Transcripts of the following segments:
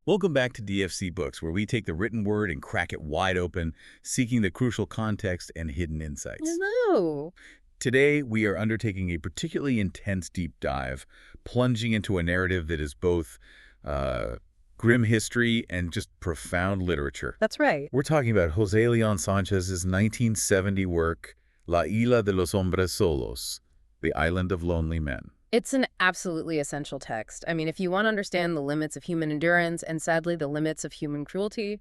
Welcome back to DFC Books, where we take the written word and crack it wide open, seeking the crucial context and hidden insights. Hello. Today, we are undertaking a particularly intense deep dive, plunging into a narrative that is both uh, grim history and just profound literature. That's right. We're talking about José León Sánchez's 1970 work, La isla de los hombres solos, The Island of Lonely Men. It's an absolutely essential text. I mean, if you want to understand the limits of human endurance and sadly the limits of human cruelty,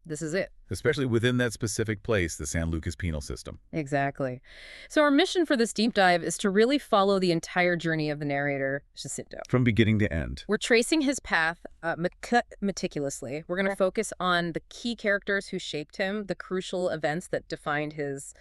this is it. Especially within that specific place, the San Lucas penal system. Exactly. So our mission for this deep dive is to really follow the entire journey of the narrator, Jacinto. From beginning to end. We're tracing his path meticulously. We're going to focus on the key characters who shaped him, the crucial events that defined his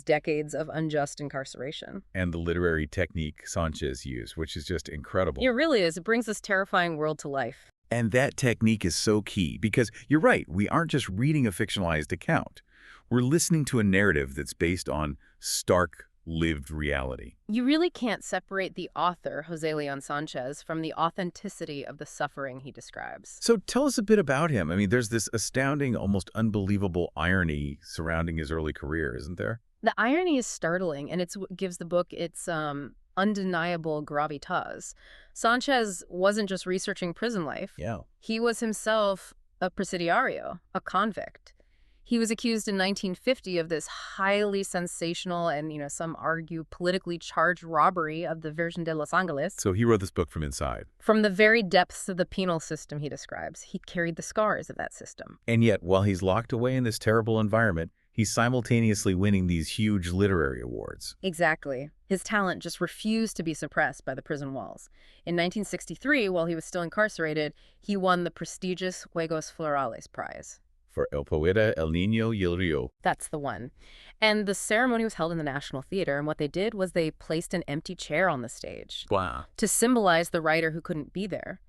decades of unjust incarceration. And the literary technique Sanchez used, which is just incredible. It really is. It brings this terrifying world to life. And that technique is so key because you're right, we aren't just reading a fictionalized account. We're listening to a narrative that's based on stark, lived reality. You really can't separate the author, José León Sánchez, from the authenticity of the suffering he describes. So tell us a bit about him. I mean, there's this astounding, almost unbelievable irony surrounding his early career, isn't there? The irony is startling, and it's what gives the book its undeniable gravitas. Sánchez wasn't just researching prison life. Yeah. He was himself a presidiario, a convict. He was accused in 1950 of this highly sensational and, some argue politically charged robbery of the Virgen de los Angeles. So he wrote this book from inside. From the very depths of the penal system he describes, he carried the scars of that system. And yet, while he's locked away in this terrible environment, he's simultaneously winning these huge literary awards. Exactly. His talent just refused to be suppressed by the prison walls. In 1963, while he was still incarcerated, he won the prestigious Juegos Florales Prize. For El Poeta, El Niño y el Río. That's the one. And the ceremony was held in the National Theater, and what they did was they placed an empty chair on the stage. Wow. To symbolize the writer who couldn't be there.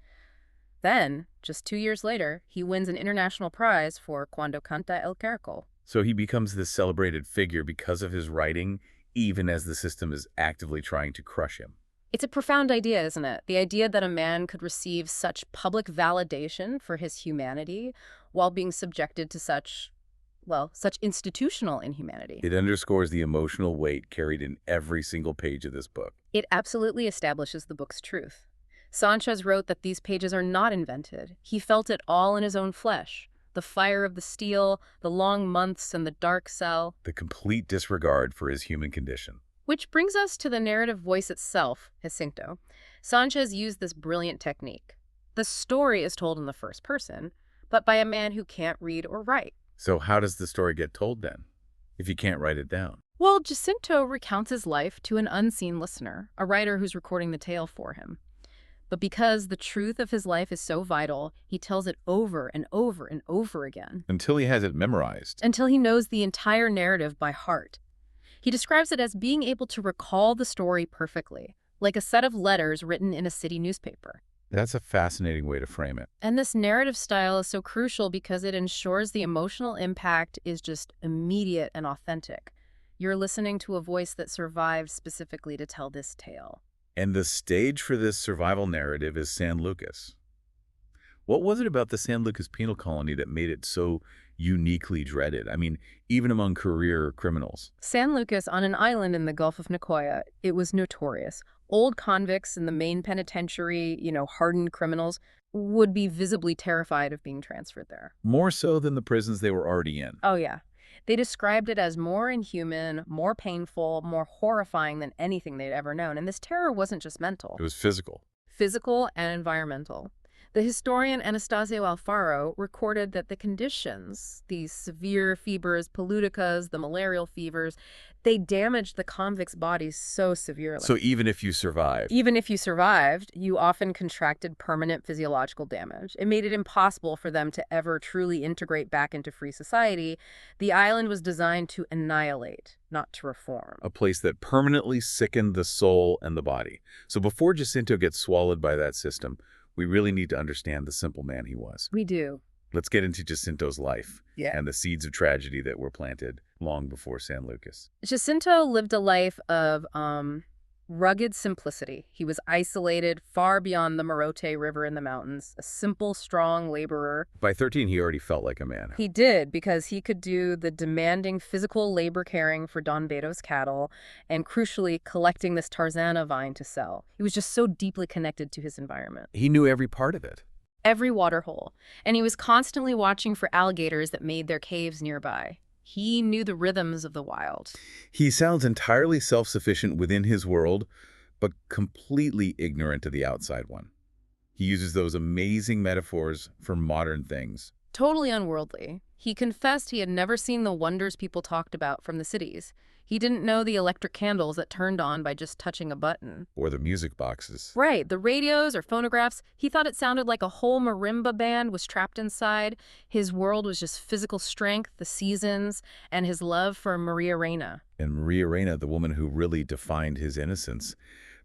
Then, just 2 years later, he wins an international prize for Cuando Canta el Caracol. So he becomes this celebrated figure because of his writing, even as the system is actively trying to crush him. It's a profound idea, isn't it? The idea that a man could receive such public validation for his humanity while being subjected to such institutional inhumanity. It underscores the emotional weight carried in every single page of this book. It absolutely establishes the book's truth. Sanchez wrote that these pages are not invented. He felt it all in his own flesh. The fire of the steel, the long months in the dark cell. The complete disregard for his human condition. Which brings us to the narrative voice itself, Jacinto. Sanchez used this brilliant technique. The story is told in the first person, but by a man who can't read or write. So how does the story get told then, if you can't write it down? Well, Jacinto recounts his life to an unseen listener, a writer who's recording the tale for him. But because the truth of his life is so vital, he tells it over and over and over again. Until he has it memorized. Until he knows the entire narrative by heart. He describes it as being able to recall the story perfectly, like a set of letters written in a city newspaper. That's a fascinating way to frame it. And this narrative style is so crucial because it ensures the emotional impact is just immediate and authentic. You're listening to a voice that survived specifically to tell this tale. And the stage for this survival narrative is San Lucas. What was it about the San Lucas penal colony that made it so uniquely dreaded? I mean, even among career criminals. San Lucas, on an island in the Gulf of Nicoya, it was notorious. Old convicts in the main penitentiary, hardened criminals, would be visibly terrified of being transferred there. More so than the prisons they were already in. Oh, yeah. They described it as more inhuman, more painful, more horrifying than anything they'd ever known. And this terror wasn't just mental. It was physical. Physical and environmental. The historian Anastasio Alfaro recorded that the conditions, these severe fevers, paludicas, the malarial fevers, they damaged the convicts' bodies so severely. So even if you survived? Even if you survived, you often contracted permanent physiological damage. It made it impossible for them to ever truly integrate back into free society. The island was designed to annihilate, not to reform. A place that permanently sickened the soul and the body. So before Jacinto gets swallowed by that system, we really need to understand the simple man he was. We do. Let's get into Jacinto's life and the seeds of tragedy that were planted long before San Lucas. Jacinto lived a life of Rugged simplicity. He was isolated, far beyond the Morote River in the mountains, a simple, strong laborer. By 13, he already felt like a man. He did, because he could do the demanding physical labor caring for Don Beto's cattle and, crucially, collecting this tarzana vine to sell. He was just so deeply connected to his environment. He knew every part of it. Every waterhole. And he was constantly watching for alligators that made their caves nearby. He knew the rhythms of the wild. He sounds entirely self-sufficient within his world, but completely ignorant of the outside one. He uses those amazing metaphors for modern things. Totally unworldly. He confessed he had never seen the wonders people talked about from the cities. He didn't know the electric candles that turned on by just touching a button. Or the music boxes. Right, the radios or phonographs. He thought it sounded like a whole marimba band was trapped inside. His world was just physical strength, the seasons, and his love for Maria Reina. And Maria Reina, the woman who really defined his innocence.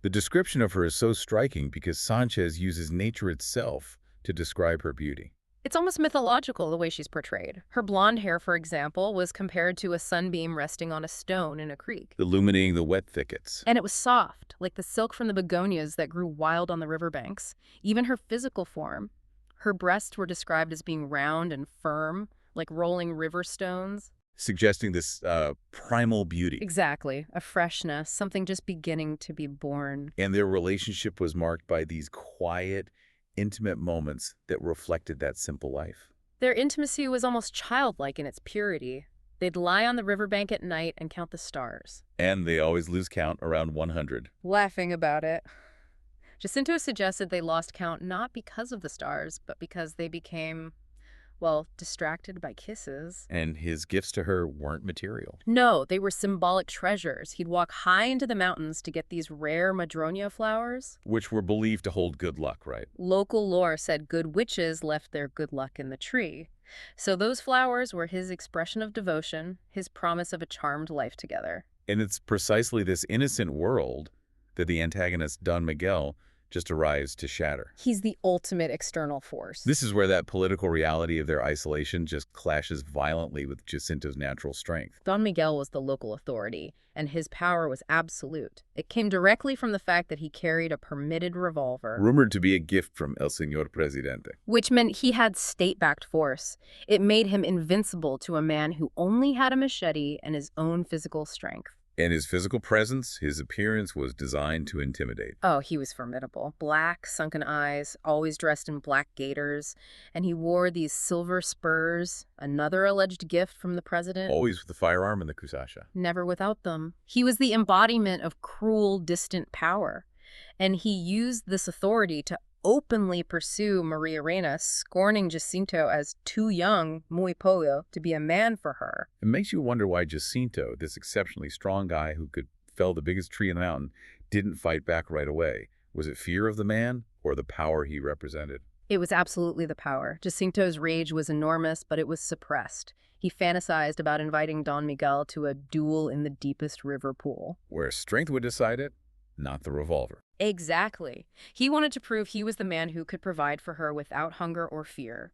The description of her is so striking because Sánchez uses nature itself to describe her beauty. It's almost mythological the way she's portrayed. Her blonde hair, for example, was compared to a sunbeam resting on a stone in a creek. Illuminating the wet thickets. And it was soft, like the silk from the begonias that grew wild on the riverbanks. Even her physical form. Her breasts were described as being round and firm, like rolling river stones. Suggesting this primal beauty. Exactly. A freshness, something just beginning to be born. And their relationship was marked by these quiet, intimate moments that reflected that simple life. Their intimacy was almost childlike in its purity. They'd lie on the riverbank at night and count the stars. And they always lose count around 100. Laughing about it. Jacinto suggested they lost count not because of the stars, but because they became, well, distracted by kisses. And his gifts to her weren't material. No, they were symbolic treasures. He'd walk high into the mountains to get these rare madroña flowers. Which were believed to hold good luck, right? Local lore said good witches left their good luck in the tree. So those flowers were his expression of devotion, his promise of a charmed life together. And it's precisely this innocent world that the antagonist, Don Miguel, just arrives to shatter. He's the ultimate external force. This is where that political reality of their isolation just clashes violently with Jacinto's natural strength. Don Miguel was the local authority, and his power was absolute. It came directly from the fact that he carried a permitted revolver. Rumored to be a gift from El Señor Presidente. Which meant he had state-backed force. It made him invincible to a man who only had a machete and his own physical strength. And his physical presence, his appearance, was designed to intimidate. Oh, he was formidable. Black, sunken eyes, always dressed in black gaiters, and he wore these silver spurs, another alleged gift from the president. Always with the firearm and the kusasha. Never without them. He was the embodiment of cruel, distant power, and he used this authority to openly pursue Maria Reina, scorning Jacinto as too young, muy pollo, to be a man for her. It makes you wonder why Jacinto, this exceptionally strong guy who could fell the biggest tree in the mountain, didn't fight back right away. Was it fear of the man or the power he represented? It was absolutely the power. Jacinto's rage was enormous, but it was suppressed. He fantasized about inviting Don Miguel to a duel in the deepest river pool. Where strength would decide it, not the revolver. Exactly. He wanted to prove he was the man who could provide for her without hunger or fear.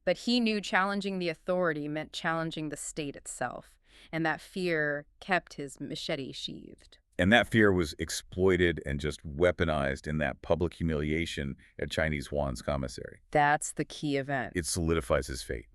But he knew challenging the authority meant challenging the state itself, and that fear kept his machete sheathed. And that fear was exploited and just weaponized in that public humiliation at Chinese Juan's commissary. That's the key event. It solidifies his fate.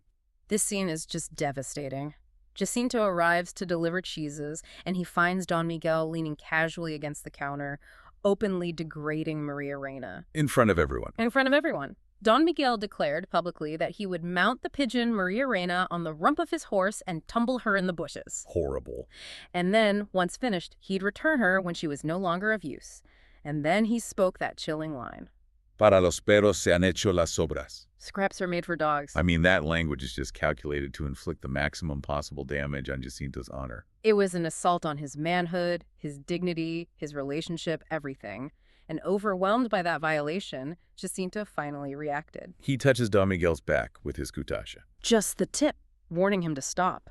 This scene is just devastating. Jacinto arrives to deliver cheeses, and he finds Don Miguel leaning casually against the counter, openly degrading Maria Reina. In front of everyone. In front of everyone. Don Miguel declared publicly that he would mount the pigeon Maria Reina on the rump of his horse and tumble her in the bushes. Horrible. And then, once finished, he'd return her when she was no longer of use. And then he spoke that chilling line. Para los perros se han hecho las obras. Scraps are made for dogs. I mean, that language is just calculated to inflict the maximum possible damage on Jacinto's honor. It was an assault on his manhood, his dignity, his relationship, everything. And overwhelmed by that violation, Jacinto finally reacted. He touches Don Miguel's back with his kutasha. Just the tip, warning him to stop.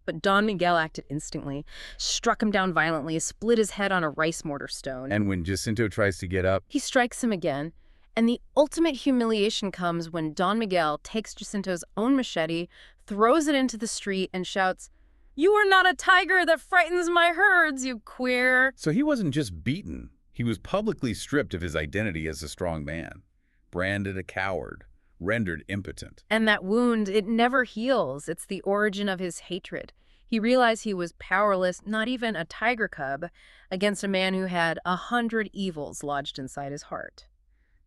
But Don Miguel acted instantly, struck him down violently, split his head on a rice mortar stone. And when Jacinto tries to get up, he strikes him again. And the ultimate humiliation comes when Don Miguel takes Jacinto's own machete, throws it into the street, and shouts, "You are not a tiger that frightens my herds, you queer." So he wasn't just beaten. He was publicly stripped of his identity as a strong man, branded a coward, rendered impotent. And that wound, it never heals. It's the origin of his hatred. He realized he was powerless, not even a tiger cub, against a man who had 100 evils lodged inside his heart.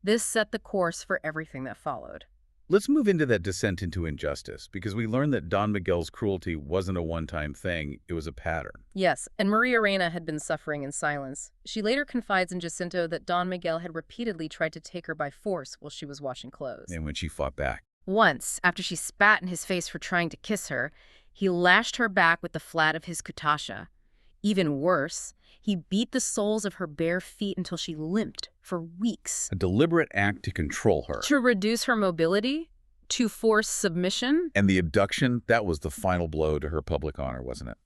This set the course for everything that followed. Let's move into that descent into injustice, because we learned that Don Miguel's cruelty wasn't a one-time thing, it was a pattern. Yes, and Maria Reina had been suffering in silence. She later confides in Jacinto that Don Miguel had repeatedly tried to take her by force while she was washing clothes. And when she fought back. Once, after she spat in his face for trying to kiss her, he lashed her back with the flat of his kutasha. Even worse, he beat the soles of her bare feet until she limped for weeks. A deliberate act to control her. To reduce her mobility? To force submission? And the abduction, that was the final blow to her public honor, wasn't it?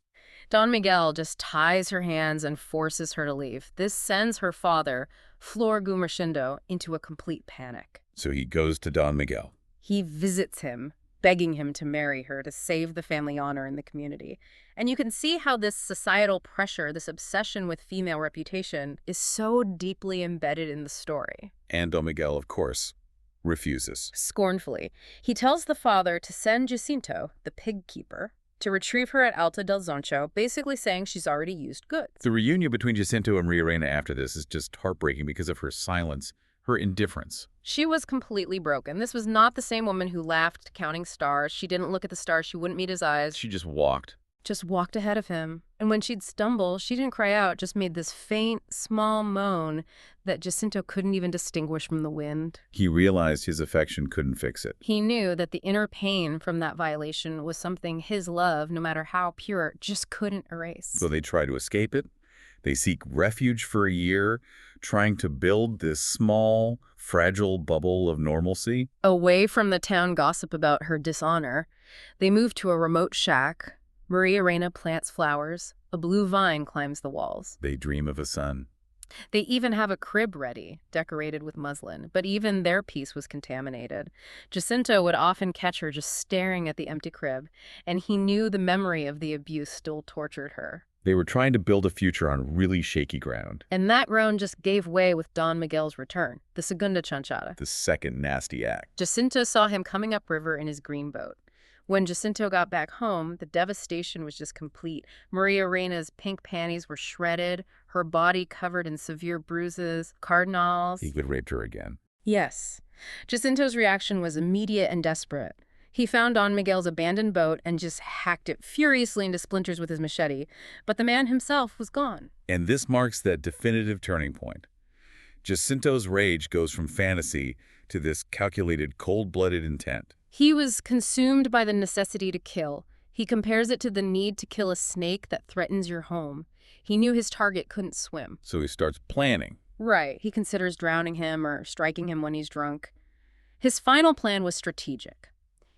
Don Miguel just ties her hands and forces her to leave. This sends her father, Flor Gumersindo, into a complete panic. So he goes to Don Miguel. He visits him, begging him to marry her to save the family honor in the community. And you can see how this societal pressure, this obsession with female reputation, is so deeply embedded in the story. And Don Miguel, of course, refuses. Scornfully, he tells the father to send Jacinto, the pig keeper, to retrieve her at Alta del Zoncho, basically saying she's already used goods. The reunion between Jacinto and Maria Reina after this is just heartbreaking because of her silence, her indifference. She was completely broken. This was not the same woman who laughed, counting stars. She didn't look at the stars. She wouldn't meet his eyes. She just walked. Just walked ahead of him. And when she'd stumble, she didn't cry out, just made this faint, small moan that Jacinto couldn't even distinguish from the wind. He realized his affection couldn't fix it. He knew that the inner pain from that violation was something his love, no matter how pure, just couldn't erase. So they try to escape it. They seek refuge for a year, trying to build this small, fragile bubble of normalcy. Away from the town gossip about her dishonor, they move to a remote shack. Maria Reina plants flowers. A blue vine climbs the walls. They dream of a son. They even have a crib ready, decorated with muslin, but even their peace was contaminated. Jacinto would often catch her just staring at the empty crib, and he knew the memory of the abuse still tortured her. They were trying to build a future on really shaky ground. And that ground just gave way with Don Miguel's return, the Segunda Chanchada. The second nasty act. Jacinto saw him coming upriver in his green boat. When Jacinto got back home, the devastation was just complete. Maria Reina's pink panties were shredded, her body covered in severe bruises, cardinals. He would raped her again. Yes. Jacinto's reaction was immediate and desperate. He found Don Miguel's abandoned boat and just hacked it furiously into splinters with his machete, but the man himself was gone. And this marks that definitive turning point. Jacinto's rage goes from fantasy to this calculated, cold-blooded intent. He was consumed by the necessity to kill. He compares it to the need to kill a snake that threatens your home. He knew his target couldn't swim. So he starts planning. Right. He considers drowning him or striking him when he's drunk. His final plan was strategic.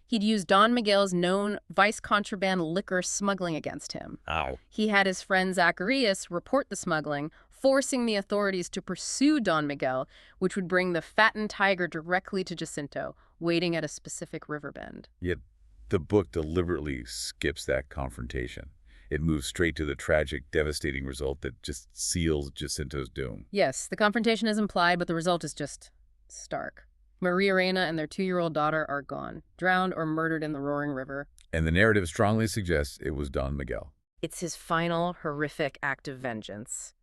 He'd use Don Miguel's known vice-contraband liquor smuggling against him. Ow. He had his friend Zacharias report the smuggling, forcing the authorities to pursue Don Miguel, which would bring the fattened tiger directly to Jacinto, waiting at a specific river bend. Yet the book deliberately skips that confrontation. It moves straight to the tragic, devastating result that just seals Jacinto's doom. Yes, the confrontation is implied, but the result is just stark. Maria Reina and their 2-year-old daughter are gone, drowned or murdered in the roaring river. And the narrative strongly suggests it was Don Miguel. It's his final, horrific act of vengeance.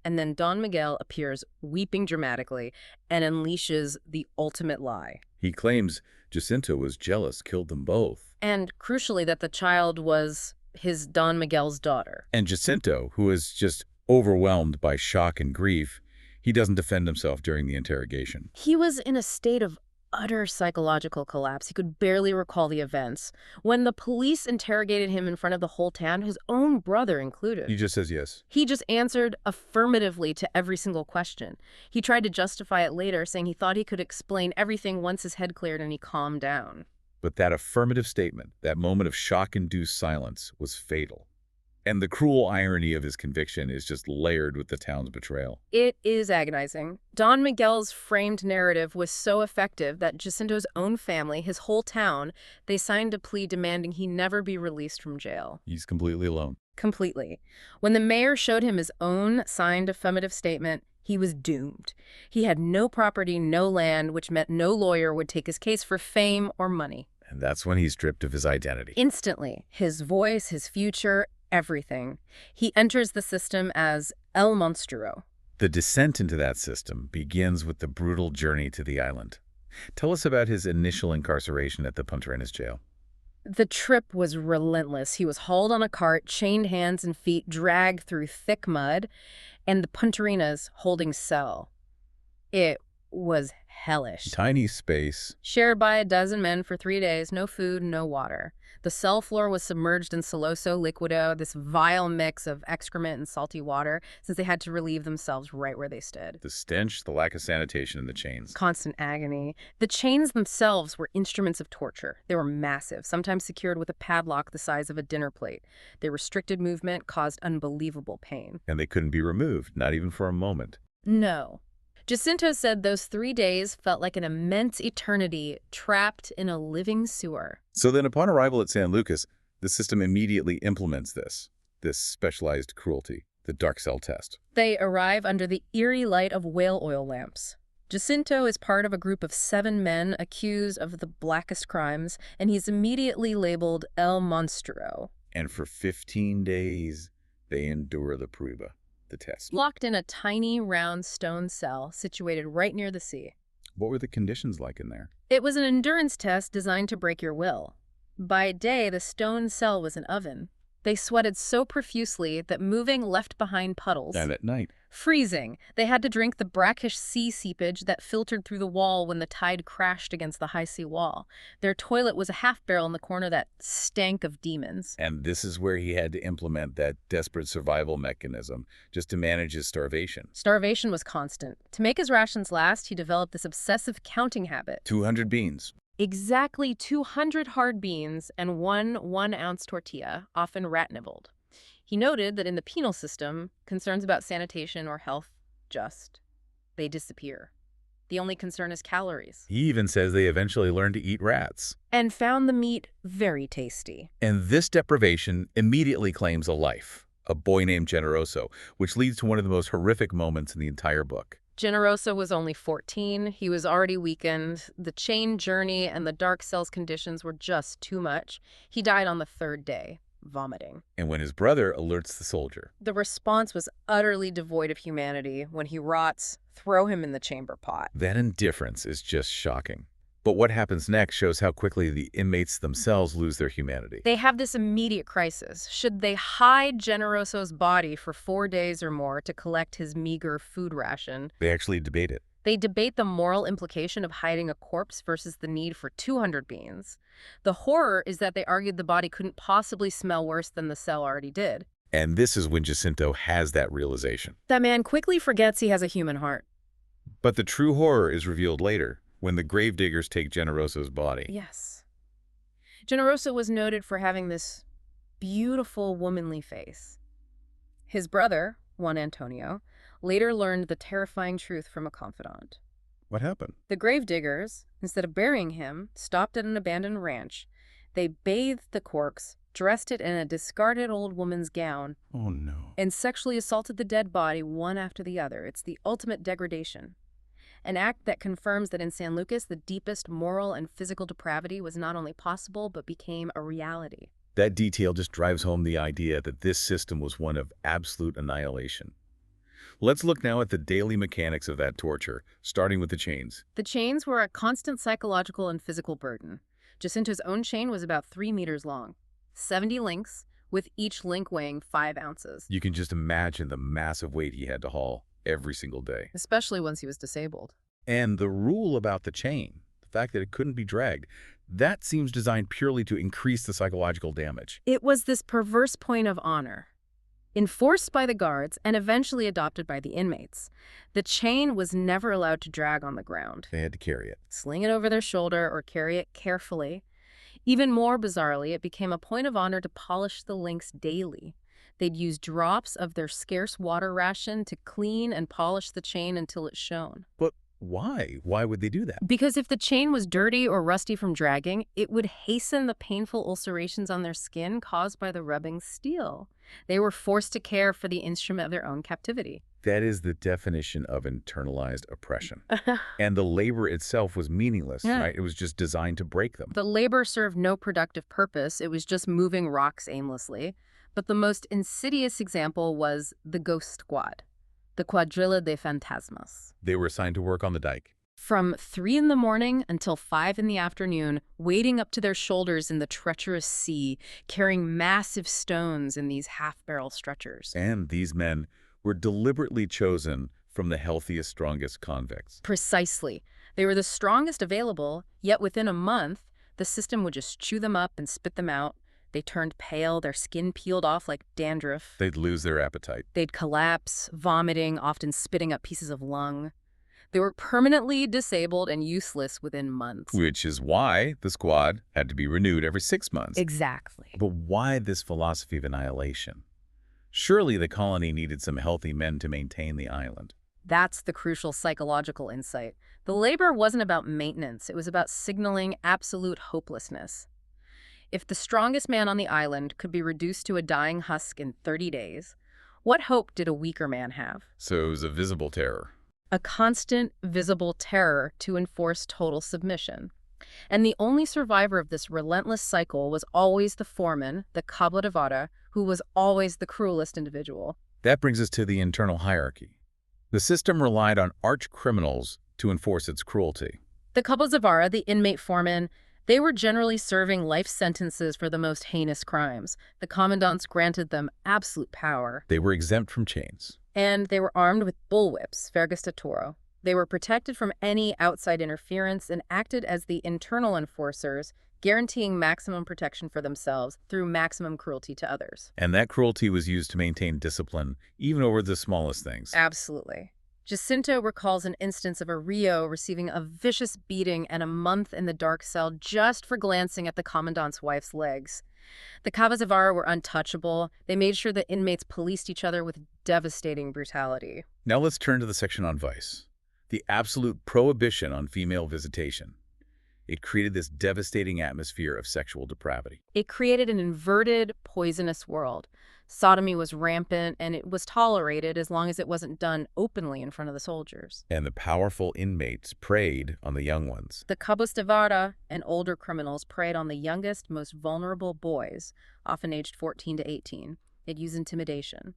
And then Don Miguel appears weeping dramatically and unleashes the ultimate lie. He claims Jacinto was jealous, killed them both. And crucially, that the child was his Don Miguel's daughter. And Jacinto, who is just overwhelmed by shock and grief, he doesn't defend himself during the interrogation. He was in a state of utter psychological collapse. He could barely recall the events. When the police interrogated him in front of the whole town, his own brother included. He just says yes. He just answered affirmatively to every single question. He tried to justify it later, saying he thought he could explain everything once his head cleared and he calmed down. But that affirmative statement, that moment of shock-induced silence, was fatal. And the cruel irony of his conviction is just layered with the town's betrayal. It is agonizing. Don Miguel's framed narrative was so effective that Jacinto's own family, his whole town, they signed a plea demanding he never be released from jail. He's completely alone. Completely. When the mayor showed him his own signed affirmative statement, he was doomed. He had no property, no land, which meant no lawyer would take his case for fame or money. And that's when he's stripped of his identity. Instantly, his voice, his future, everything. He enters the system as El Monstruo. The descent into that system begins with the brutal journey to the island. Tell us about his initial incarceration at the Punta Arenas jail. The trip was relentless. He was hauled on a cart, chained hands and feet, dragged through thick mud, and the Punta Arenas holding cell. It was hellish. Tiny space. Shared by a dozen men for 3 days, no food, no water. The cell floor was submerged in saloso liquido, this vile mix of excrement and salty water, since they had to relieve themselves right where they stood. The stench, the lack of sanitation, and the chains. Constant agony. The chains themselves were instruments of torture. They were massive, sometimes secured with a padlock the size of a dinner plate. Their restricted movement caused unbelievable pain. And they couldn't be removed, not even for a moment. No. Jacinto said those 3 days felt like an immense eternity trapped in a living sewer. So then upon arrival at San Lucas, the system immediately implements this specialized cruelty, the dark cell test. They arrive under the eerie light of whale oil lamps. Jacinto is part of a group of 7 men accused of the blackest crimes, and he's immediately labeled El Monstruo. And for 15 days, they endure the prueba, the test. Locked in a tiny, round stone cell situated right near the sea. What were the conditions like in there? It was an endurance test designed to break your will. By day, the stone cell was an oven. They sweated so profusely that moving left behind puddles. And at night. Freezing. They had to drink the brackish sea seepage that filtered through the wall when the tide crashed against the high sea wall. Their toilet was a half barrel in the corner that stank of demons. And this is where he had to implement that desperate survival mechanism just to manage his starvation. Starvation was constant. To make his rations last, he developed this obsessive counting habit. 200 beans. Exactly 200 hard beans and 1 one-ounce tortilla, often rat-nibbled. He noted that in the penal system, concerns about sanitation or health they disappear. The only concern is calories. He even says they eventually learned to eat rats. And found the meat very tasty. And this deprivation immediately claims a life, a boy named Generoso, which leads to one of the most horrific moments in the entire book. Generoso was only 14. He was already weakened. The chain journey and the dark cell's conditions were just too much. He died on the 3rd day, vomiting. And when his brother alerts the soldier, The response was utterly devoid of humanity. When he rots, throw him in the chamber pot. that indifference is just shocking. But what happens next shows how quickly the inmates themselves lose their humanity. They have this immediate crisis. Should they hide Generoso's body for 4 days or more to collect his meager food ration? They actually debate it. They debate the moral implication of hiding a corpse versus the need for 200 beans. The horror is that they argued the body couldn't possibly smell worse than the cell already did. And this is when Jacinto has that realization. That man quickly forgets he has a human heart. But the true horror is revealed later, when the gravediggers take Generoso's body. Yes. Generoso was noted for having this beautiful womanly face. His brother, Juan Antonio, later learned the terrifying truth from a confidant. What happened? The gravediggers, instead of burying him, stopped at an abandoned ranch. They bathed the corpse, dressed it in a discarded old woman's gown, Oh no. and sexually assaulted the dead body one after the other. It's the ultimate degradation. An act that confirms that in San Lucas, the deepest moral and physical depravity was not only possible, but became a reality. That detail just drives home the idea that this system was one of absolute annihilation. Let's look now at the daily mechanics of that torture, starting with the chains. The chains were a constant psychological and physical burden. Jacinto's own chain was about 3 meters long, 70 links, with each link weighing 5 ounces. You can just imagine the massive weight he had to haul every single day. Especially once he was disabled. And the rule about the chain, the fact that it couldn't be dragged, that seems designed purely to increase the psychological damage. It was this perverse point of honor, enforced by the guards and eventually adopted by the inmates. The chain was never allowed to drag on the ground. They had to carry it. Sling it over their shoulder or carry it carefully. Even more bizarrely, it became a point of honor to polish the links daily. They'd use drops of their scarce water ration to clean and polish the chain until it shone. But why? Why would they do that? Because if the chain was dirty or rusty from dragging, it would hasten the painful ulcerations on their skin caused by the rubbing steel. They were forced to care for the instrument of their own captivity. That is the definition of internalized oppression. And the labor itself was meaningless, Yeah. right? It was just designed to break them. The labor served no productive purpose. It was just moving rocks aimlessly. But the most insidious example was the Ghost Squad, the Cuadrilla de Fantasmas. They were assigned to work on the dike. From 3 in the morning until 5 in the afternoon, wading up to their shoulders in the treacherous sea, carrying massive stones in these half-barrel stretchers. And these men were deliberately chosen from the healthiest, strongest convicts. Precisely. They were the strongest available, yet within a month, the system would just chew them up and spit them out. They turned pale, their skin peeled off like dandruff. They'd lose their appetite. They'd collapse, vomiting, often spitting up pieces of lung. They were permanently disabled and useless within months. Which is why the squad had to be renewed every 6 months. Exactly. But why this philosophy of annihilation? Surely the colony needed some healthy men to maintain the island. That's the crucial psychological insight. The labor wasn't about maintenance. It was about signaling absolute hopelessness. If the strongest man on the island could be reduced to a dying husk in 30 days, what hope did a weaker man have? So it was a visible terror. A constant, visible terror to enforce total submission. And the only survivor of this relentless cycle was always the foreman, the Cabo de Vara, who was always the cruelest individual. That brings us to the internal hierarchy. The system relied on arch criminals to enforce its cruelty. The Cabo de Vara, the inmate foreman, they were generally serving life sentences for the most heinous crimes. The commandants granted them absolute power. They were exempt from chains. And they were armed with bullwhips, vergas de toro. They were protected from any outside interference and acted as the internal enforcers, guaranteeing maximum protection for themselves through maximum cruelty to others. And that cruelty was used to maintain discipline, even over the smallest things. Absolutely. Jacinto recalls an instance of a Rio receiving a vicious beating and a month in the dark cell just for glancing at the commandant's wife's legs. The Cabos de Vara were untouchable. They made sure that inmates policed each other with devastating brutality. Now let's turn to the section on vice. The absolute prohibition on female visitation. It created this devastating atmosphere of sexual depravity. It created an inverted, poisonous world. Sodomy was rampant, and it was tolerated as long as it wasn't done openly in front of the soldiers. And the powerful inmates preyed on the young ones. The Cabos de Vara and older criminals preyed on the youngest, most vulnerable boys, often aged 14 to 18. They'd use intimidation,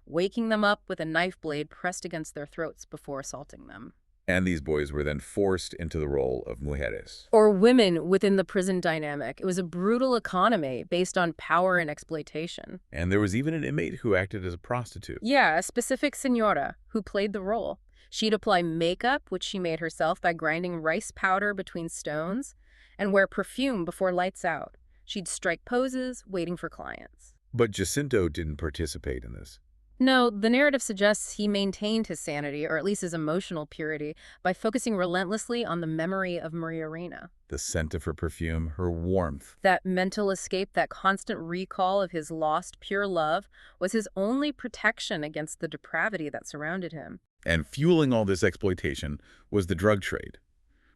waking them up with a knife blade pressed against their throats before assaulting them. And these boys were then forced into the role of mujeres. Or women within the prison dynamic. It was a brutal economy based on power and exploitation. And there was even an inmate who acted as a prostitute. Yeah, a specific señora who played the role. She'd apply makeup, which she made herself by grinding rice powder between stones, and wear perfume before lights out. She'd strike poses, waiting for clients. But Jacinto didn't participate in this. No, the narrative suggests he maintained his sanity, or at least his emotional purity, by focusing relentlessly on the memory of Maria Reina. The scent of her perfume, her warmth. That mental escape, that constant recall of his lost pure love, was his only protection against the depravity that surrounded him. And fueling all this exploitation was the drug trade,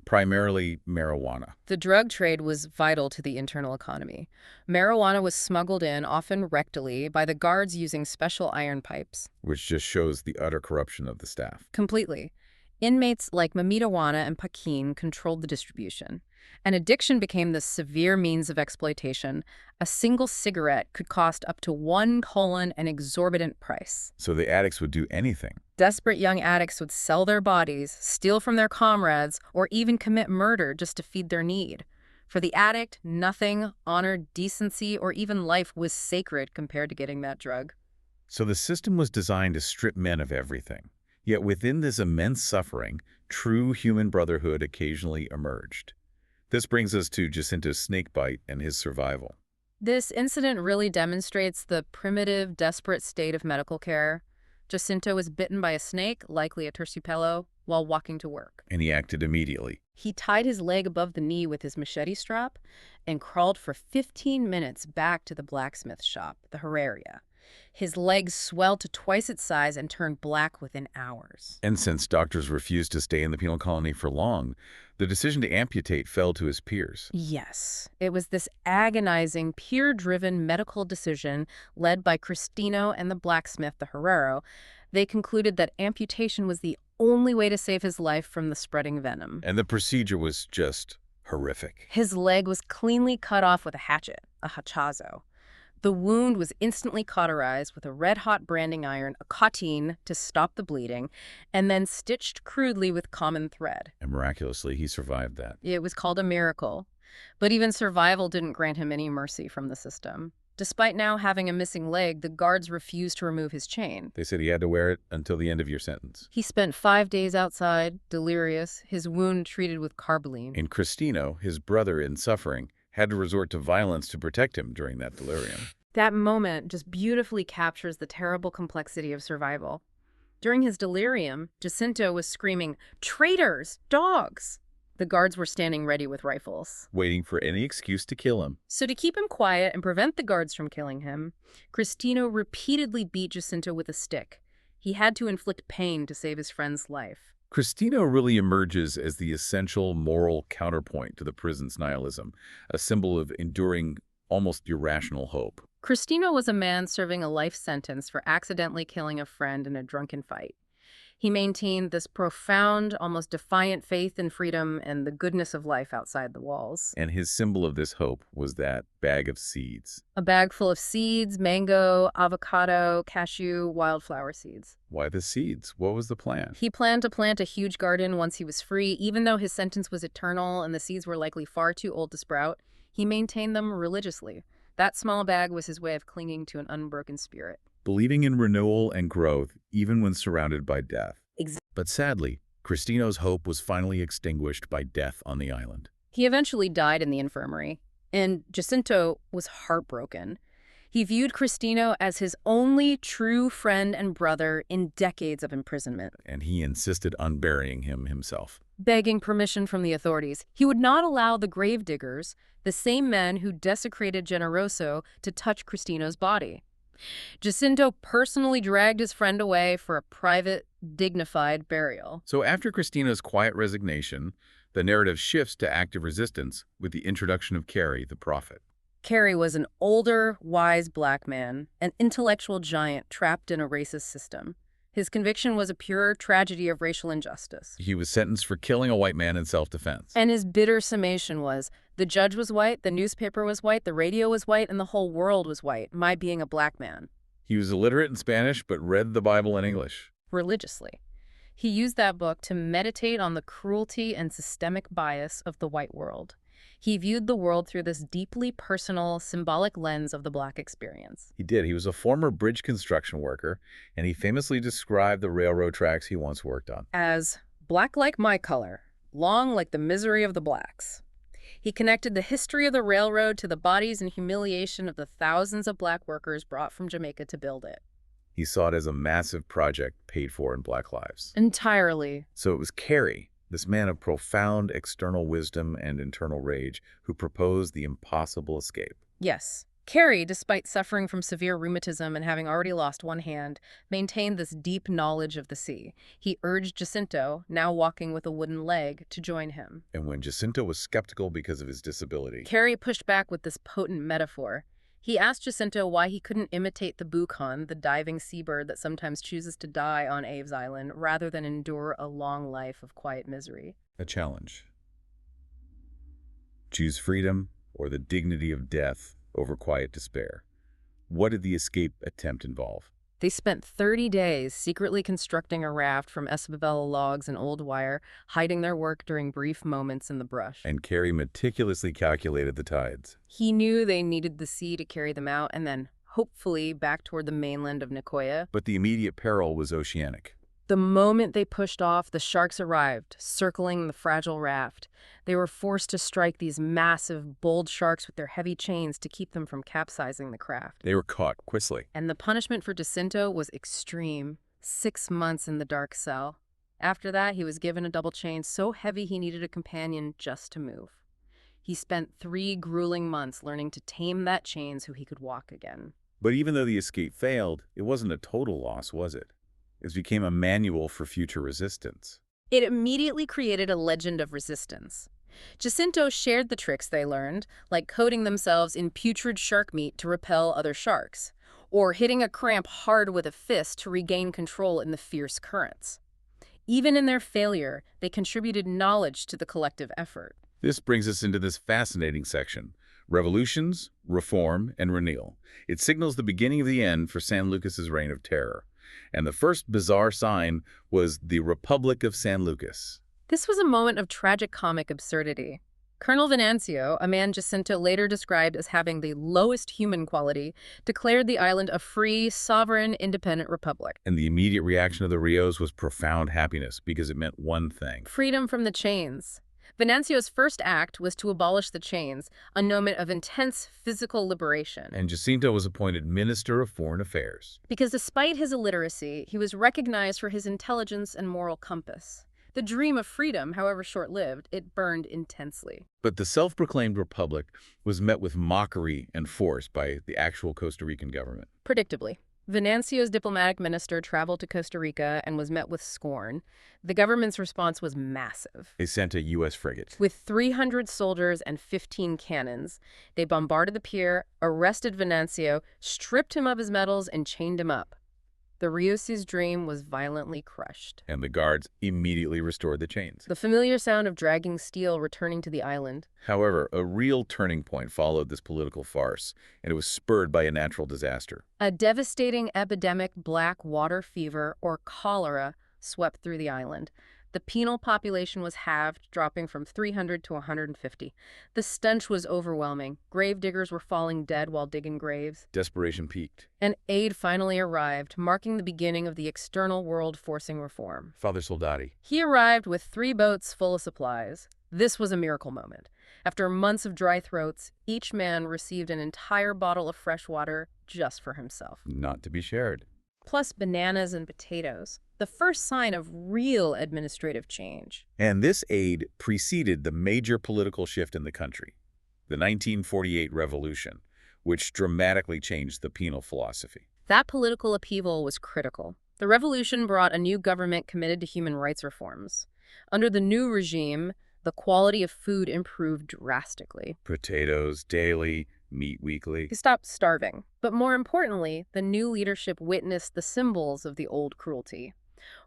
primarily marijuana. The drug trade was vital to the internal economy. Marijuana was smuggled in, often rectally, by the guards using special iron pipes. Which just shows the utter corruption of the staff. Completely. Inmates like Mamitawana and Paquin controlled the distribution. And addiction became the severe means of exploitation. A single cigarette could cost up to $1 an exorbitant price. So the addicts would do anything. Desperate young addicts would sell their bodies, steal from their comrades, or even commit murder just to feed their need. For the addict, nothing, honor, decency, or even life was sacred compared to getting that drug. So the system was designed to strip men of everything. Yet within this immense suffering, true human brotherhood occasionally emerged. This brings us to Jacinto's snakebite and his survival. This incident really demonstrates the primitive, desperate state of medical care. Jacinto was bitten by a snake, likely a terciopelo, while walking to work. And he acted immediately. He tied his leg above the knee with his machete strap and crawled for 15 minutes back to the blacksmith shop, the herreria. His legs swelled to twice its size and turned black within hours. And since doctors refused to stay in the penal colony for long, the decision to amputate fell to his peers. Yes, it was this agonizing, peer-driven medical decision led by Cristino and the blacksmith, the Herrero. They concluded that amputation was the only way to save his life from the spreading venom. And the procedure was just horrific. His leg was cleanly cut off with a hatchet, a hachazo. The wound was instantly cauterized with a red-hot branding iron, a cotine to stop the bleeding, and then stitched crudely with common thread. And miraculously, he survived that. It was called a miracle. But even survival didn't grant him any mercy from the system. Despite now having a missing leg, the guards refused to remove his chain. They said he had to wear it until the end of your sentence. He spent 5 days outside, delirious, his wound treated with carboline. And Cristino, his brother in suffering, had to resort to violence to protect him during that delirium. That moment just beautifully captures the terrible complexity of survival. During his delirium, Jacinto was screaming, "Traitors! Dogs!" The guards were standing ready with rifles, Waiting for any excuse to kill him. So to keep him quiet and prevent the guards from killing him, Cristino repeatedly beat Jacinto with a stick. He had to inflict pain to save his friend's life. Cristino really emerges as the essential moral counterpoint to the prison's nihilism, a symbol of enduring, almost irrational hope. Cristino was a man serving a life sentence for accidentally killing a friend in a drunken fight. He maintained this profound, almost defiant faith in freedom and the goodness of life outside the walls. And his symbol of this hope was that bag of seeds. A bag full of seeds, mango, avocado, cashew, wildflower seeds. Why the seeds? What was the plan? He planned to plant a huge garden once he was free. Even though his sentence was eternal and the seeds were likely far too old to sprout, he maintained them religiously. That small bag was his way of clinging to an unbroken spirit. Believing in renewal and growth, even when surrounded by death. But sadly, Cristino's hope was finally extinguished by death on the island. He eventually died in the infirmary, and Jacinto was heartbroken. He viewed Cristino as his only true friend and brother in decades of imprisonment. And he insisted on burying him himself. Begging permission from the authorities, he would not allow the gravediggers, the same men who desecrated Generoso, to touch Cristino's body. Jacinto personally dragged his friend away for a private, dignified burial. So after Cristino's quiet resignation, the narrative shifts to active resistance with the introduction of Carey, the prophet. Carey was an older, wise black man, an intellectual giant trapped in a racist system. His conviction was a pure tragedy of racial injustice. He was sentenced for killing a white man in self-defense. And his bitter summation was, the judge was white, the newspaper was white, the radio was white, and the whole world was white, my being a black man. He was illiterate in Spanish, but read the Bible in English. Religiously. He used that book to meditate on the cruelty and systemic bias of the white world. He viewed the world through this deeply personal, symbolic lens of the black experience. He did. He was a former bridge construction worker, and he famously described the railroad tracks he once worked on as black like my color, long like the misery of the blacks. He connected the history of the railroad to the bodies and humiliation of the thousands of black workers brought from Jamaica to build it. He saw it as a massive project paid for in black lives. Entirely. So it was Carey, this man of profound external wisdom and internal rage, who proposed the impossible escape. Yes. Carey, despite suffering from severe rheumatism and having already lost one hand, maintained this deep knowledge of the sea. He urged Jacinto, now walking with a wooden leg, to join him. And when Jacinto was skeptical because of his disability, Carey pushed back with this potent metaphor. He asked Jacinto why he couldn't imitate the boucan, the diving seabird that sometimes chooses to die on Aves Island, rather than endure a long life of quiet misery. a challenge. Choose freedom or the dignity of death over quiet despair. What did the escape attempt involve? They spent 30 days secretly constructing a raft from Esbabella logs and old wire, hiding their work during brief moments in the brush. And Carey meticulously calculated the tides. He knew they needed the sea to carry them out and then, hopefully, back toward the mainland of Nicoya. But the immediate peril was oceanic. The moment they pushed off, the sharks arrived, circling the fragile raft. They were forced to strike these massive, bold sharks with their heavy chains to keep them from capsizing the craft. They were caught quickly. And the punishment for Jacinto was extreme. 6 months in the dark cell. After that, he was given a double chain so heavy he needed a companion just to move. He spent 3 grueling months learning to tame that chain so he could walk again. But even though the escape failed, it wasn't a total loss, was it? It became a manual for future resistance. It immediately created a legend of resistance. Jacinto shared the tricks they learned, like coating themselves in putrid shark meat to repel other sharks, or hitting a cramp hard with a fist to regain control in the fierce currents. Even in their failure, they contributed knowledge to the collective effort. This brings us into this fascinating section: revolutions, reform, and renewal. It signals the beginning of the end for San Lucas's reign of terror. And the first bizarre sign was the Republic of San Lucas. This was a moment of tragic comic absurdity. Colonel Venancio, a man Jacinto later described as having the lowest human quality, declared the island a free, sovereign, independent republic. And the immediate reaction of the Rios was profound happiness because it meant one thing: Freedom from the chains. Venancio's first act was to abolish the chains, a moment of intense physical liberation. And Jacinto was appointed Minister of Foreign Affairs. Because despite his illiteracy, he was recognized for his intelligence and moral compass. The dream of freedom, however short-lived, it burned intensely. But the self-proclaimed republic was met with mockery and force by the actual Costa Rican government. Predictably, Venancio's diplomatic minister traveled to Costa Rica and was met with scorn. The government's response was massive. They sent a U.S. frigate. With 300 soldiers and 15 cannons, they bombarded the pier, arrested Venancio, stripped him of his medals, and chained him up. The Rios' dream was violently crushed. And the guards immediately restored the chains. The familiar sound of dragging steel returning to the island. However, a real turning point followed this political farce, and it was spurred by a natural disaster. A devastating epidemic, black water fever, or cholera, swept through the island. The penal population was halved, dropping from 300 to 150. The stench was overwhelming. Gravediggers were falling dead while digging graves. Desperation peaked. And aid finally arrived, marking the beginning of the external world forcing reform. Father Soldati. He arrived with 3 boats full of supplies. This was a miracle moment. After months of dry throats, each man received an entire bottle of fresh water just for himself. Not to be shared. Plus bananas and potatoes. The first sign of real administrative change. And this aid preceded the major political shift in the country, the 1948 revolution, which dramatically changed the penal philosophy. That political upheaval was critical. The revolution brought a new government committed to human rights reforms. Under the new regime, the quality of food improved drastically. Potatoes daily, meat weekly. He stopped starving. But more importantly, the new leadership witnessed the symbols of the old cruelty.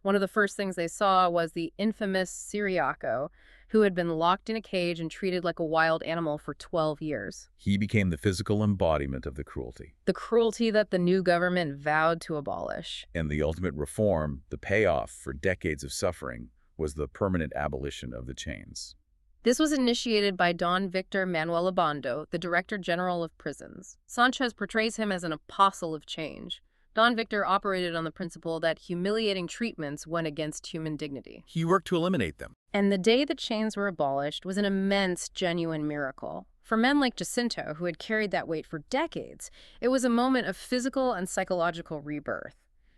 One of the first things they saw was the infamous Siriaco, who had been locked in a cage and treated like a wild animal for 12 years. He became the physical embodiment of the cruelty. The cruelty that the new government vowed to abolish. And the ultimate reform, the payoff for decades of suffering, was the permanent abolition of the chains. This was initiated by Don Victor Manuel Obando, the Director General of Prisons. Sanchez portrays him as an apostle of change. Don Victor operated on the principle that humiliating treatments went against human dignity. He worked to eliminate them. And the day the chains were abolished was an immense, genuine miracle. For men like Jacinto, who had carried that weight for decades, it was a moment of physical and psychological rebirth.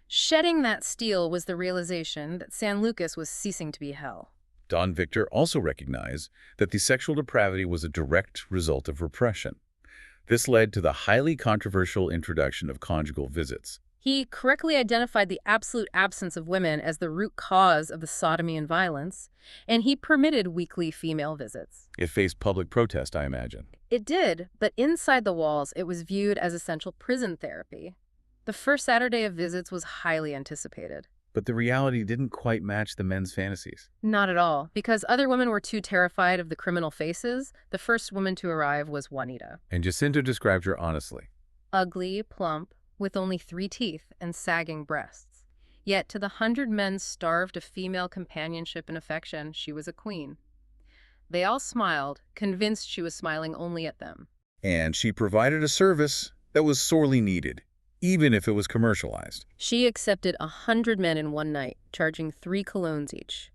Shedding that steel was the realization that San Lucas was ceasing to be hell. Don Victor also recognized that the sexual depravity was a direct result of repression. This led to the highly controversial introduction of conjugal visits. He correctly identified the absolute absence of women as the root cause of the sodomy and violence, and he permitted weekly female visits. It faced public protest, I imagine. It did, but inside the walls, it was viewed as essential prison therapy. The first Saturday of visits was highly anticipated. But the reality didn't quite match the men's fantasies. Not at all. Because other women were too terrified of the criminal faces, the first woman to arrive was Juanita. And Jacinto described her honestly. Ugly, plump, with only 3 teeth and sagging breasts. Yet to the 100 men starved of female companionship and affection, she was a queen. They all smiled, convinced she was smiling only at them. And she provided a service that was sorely needed, even if it was commercialized. She accepted 100 men in one night, charging 3 colognes each.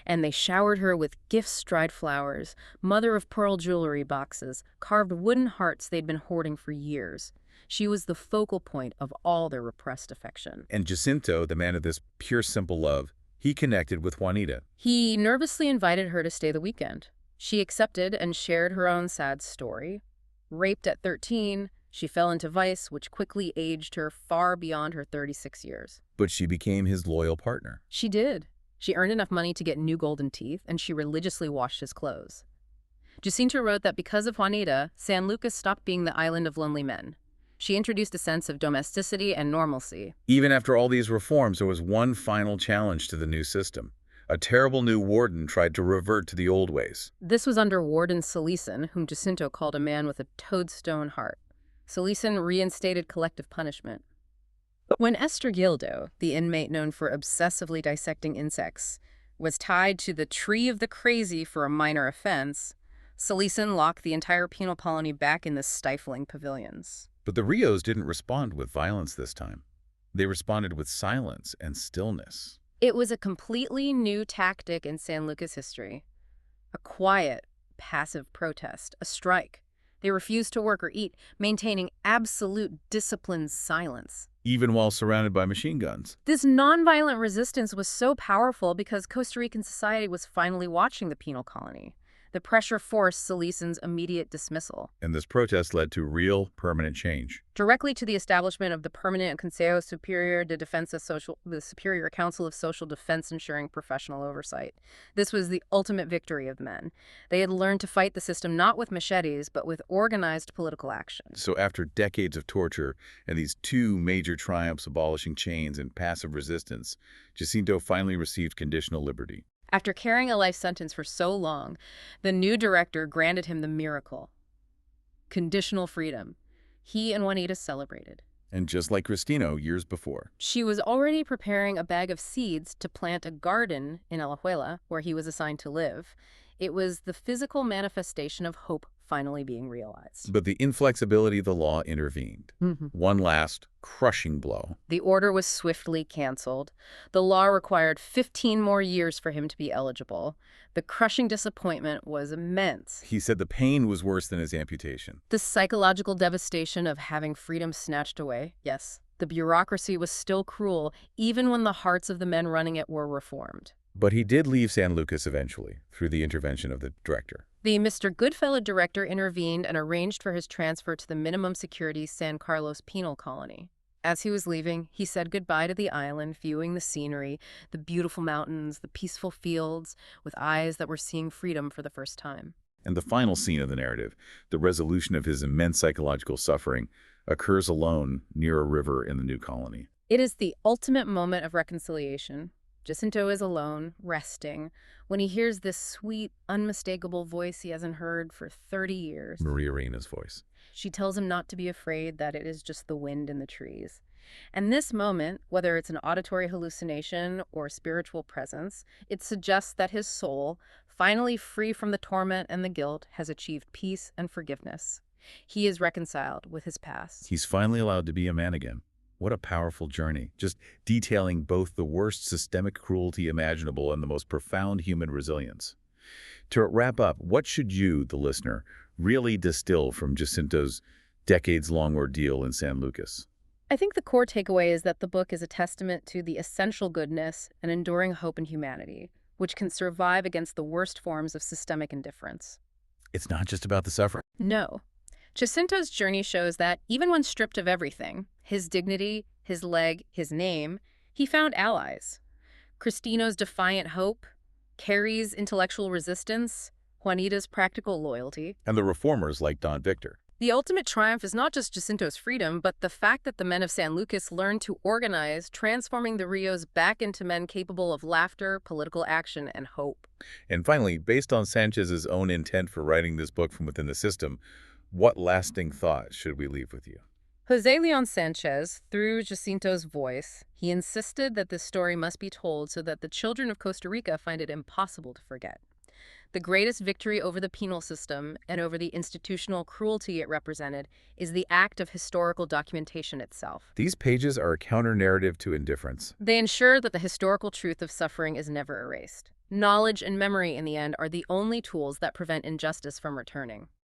And they showered her with gifts, dried flowers, mother-of-pearl jewelry boxes, carved wooden hearts they'd been hoarding for years. She was the focal point of all their repressed affection. And Jacinto, the man of this pure, simple love, he connected with Juanita. He nervously invited her to stay the weekend. She accepted and shared her own sad story. Raped at 13, She fell into vice, which quickly aged her far beyond her 36 years. But she became his loyal partner. She did. She earned enough money to get new golden teeth, and she religiously washed his clothes. Jacinto wrote that because of Juanita, San Lucas stopped being the island of lonely men. She introduced a sense of domesticity and normalcy. Even after all these reforms, there was one final challenge to the new system. A terrible new warden tried to revert to the old ways. This was under Warden Salesian, whom Jacinto called a man with a toadstone heart. Salesian reinstated collective punishment. When Esther Gildo, the inmate known for obsessively dissecting insects, was tied to the tree of the crazy for a minor offense, Salesian locked the entire penal colony back in the stifling pavilions. But the Rios didn't respond with violence this time. They responded with silence and stillness. It was a completely new tactic in San Lucas history. A quiet, passive protest, a strike. They refused to work or eat, maintaining absolute disciplined silence. Even while surrounded by machine guns. This nonviolent resistance was so powerful because Costa Rican society was finally watching the penal colony. The pressure forced Salesian's immediate dismissal. And this protest led to real, permanent change. Directly to the establishment of the permanent Consejo Superior de Defensa Social, the Superior Council of Social Defense, ensuring professional oversight. This was the ultimate victory of men. They had learned to fight the system not with machetes, but with organized political action. So after decades of torture and these two major triumphs abolishing chains and passive resistance, Jacinto finally received conditional liberty. After carrying a life sentence for so long, the new director granted him the miracle. Conditional freedom. He and Juanita celebrated. And just like Cristino years before. She was already preparing a bag of seeds to plant a garden in Alajuela, where he was assigned to live. It was the physical manifestation of hope finally being realized. But the inflexibility of the law intervened. One last crushing blow. The order was swiftly canceled. The law required 15 more years for him to be eligible. The crushing disappointment was immense. He said the pain was worse than his amputation. The psychological devastation of having freedom snatched away, yes. The bureaucracy was still cruel, even when the hearts of the men running it were reformed. But he did leave San Lucas eventually, through the intervention of the director. The Mr. Goodfellow director intervened and arranged for his transfer to the minimum security San Carlos penal colony. As he was leaving, he said goodbye to the island, viewing the scenery, the beautiful mountains, the peaceful fields, with eyes that were seeing freedom for the first time. And the final scene of the narrative, the resolution of his immense psychological suffering, occurs alone near a river in the new colony. It is the ultimate moment of reconciliation. Jacinto is alone, resting, when he hears this sweet, unmistakable voice he hasn't heard for 30 years. Maria Reina's voice. She tells him not to be afraid, that it is just the wind in the trees. And this moment, whether it's an auditory hallucination or spiritual presence, it suggests that his soul, finally free from the torment and the guilt, has achieved peace and forgiveness. He is reconciled with his past. He's finally allowed to be a man again. What a powerful journey, just detailing both the worst systemic cruelty imaginable and the most profound human resilience. To wrap up, what should you, the listener, really distill from Jacinto's decades-long ordeal in San Lucas? I think the core takeaway is that the book is a testament to the essential goodness and enduring hope in humanity, which can survive against the worst forms of systemic indifference. It's not just about the suffering. No. Jacinto's journey shows that even when stripped of everything, his dignity, his leg, his name, he found allies. Cristino's defiant hope, Carrie's intellectual resistance, Juanita's practical loyalty. And the reformers like Don Victor. The ultimate triumph is not just Jacinto's freedom, but the fact that the men of San Lucas learned to organize, transforming the Rios back into men capable of laughter, political action, and hope. And finally, based on Sanchez's own intent for writing this book from within the system, what lasting thought should we leave with you? José León Sánchez, through Jacinto's voice, he insisted that this story must be told so that the children of Costa Rica find it impossible to forget. The greatest victory over the penal system and over the institutional cruelty it represented is the act of historical documentation itself. These pages are a counter-narrative to indifference. They ensure that the historical truth of suffering is never erased. Knowledge and memory, in the end, are the only tools that prevent injustice from returning.